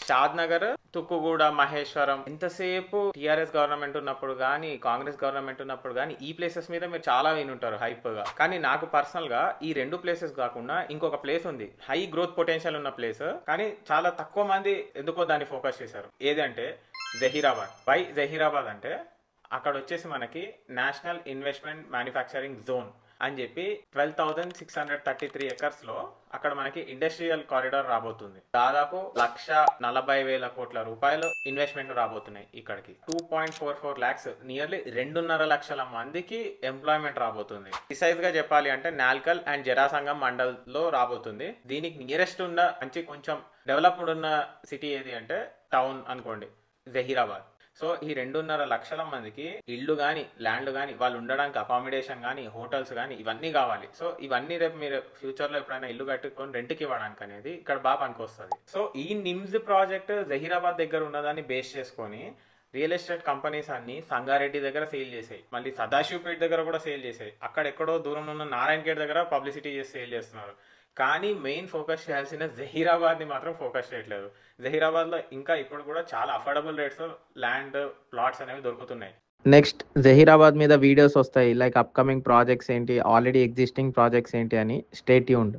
షాద్నగర్, తుక్కుగూడ, మహేశ్వరం ఎంతసేపు TRS government ఉన్నప్పుడు కానీ కాంగ్రెస్ గవర్నమెంట్ ఉన్నప్పుడు కానీ ఈ ప్లేసెస్ మీద మీరు చాలా వినుంటారు హైప్ గా. కానీ నాకు పర్సనల్ గా ఈ రెండు ప్లేసెస్ కాకుండా ఇంకొక ప్లేస్ ఉంది, హై గ్రోత్ పొటెన్షియల్ ఉన్న ప్లేస్, కానీ చాలా తక్కువ మంది ఎందుకో దాన్ని ఫోకస్ చేశారు. ఏదంటే జహీరాబాద్. వై జహీరాబాద్ అంటే అక్కడ వచ్చేసి మనకి నేషనల్ ఇన్వెస్ట్మెంట్ మ్యానుఫ్యాక్చరింగ్ జోన్ అని చెప్పి 12,633 acres లో అక్కడ మనకి ఇండస్ట్రియల్ కారిడార్ రాబోతుంది. దాదాపు 1,40,000 కోట్ల రూపాయలు ఇన్వెస్ట్మెంట్ రాబోతున్నాయి ఇక్కడికి. 2.44 lakhs, నియర్లీ 2.5 లక్షల మందికి ఎంప్లాయ్మెంట్ రాబోతుంది. ప్రిసైజ్ గా చెప్పాలి అంటే నాల్కల్ అండ్ జరాసంగం మండల్ లో రాబోతుంది. దీనికి నియరెస్ట్ ఉన్న మంచి కొంచెం డెవలప్డ్ ఉన్న సిటీ ఏది అంటే టౌన్ అనుకోండి, జహీరాబాద్. సో ఈ 2.5 లక్షల మందికి ఇల్లు కానీ ల్యాండ్ కానీ వాళ్ళు ఉండడానికి అకామిడేషన్ కానీ హోటల్స్ కానీ ఇవన్నీ కావాలి. సో ఇవన్నీ రేపు మీరు ఫ్యూచర్ లో ఎప్పుడైనా ఇల్లు కట్టుకొని రెంట్కి ఇవ్వడానికి అనేది ఇక్కడ బాగా పనికొస్తుంది. సో ఈ నిమ్స్ ప్రాజెక్ట్ జహీరాబాద్ దగ్గర ఉన్నదాన్ని బేస్ చేసుకొని రియల్ ఎస్టేట్ కంపెనీస్ అన్ని సంగారెడ్డి దగ్గర సేల్ చేసాయి, మళ్ళీ సదాశివపేట దగ్గర కూడా సేల్ చేసాయి, అక్కడెక్కడో దూరంలో ఉన్న నారాయణఖేడ్ దగ్గర పబ్లిసిటీ చేసి సేల్ చేస్తున్నారు. కానీ మెయిన్ ఫోకస్ చేయాల్సిన జహీరాబాద్ ని మాత్రం ఫోకస్ చేయట్లేదు. జహీరాబాద్ లో ఇంకా ఇప్పుడు కూడా చాలా అఫోర్డబుల్ రేట్స్ ల్యాండ్ ప్లాట్స్ అనేవి దొరుకుతున్నాయి. నెక్స్ట్ జహీరాబాద్ మీద వీడియోస్ వస్తాయి, లైక్ అప్కమింగ్ ప్రాజెక్ట్స్ ఏంటి, ఆల్రెడీ ఎగ్జిస్టింగ్ ప్రాజెక్ట్స్ ఏంటి అని. Stay tuned.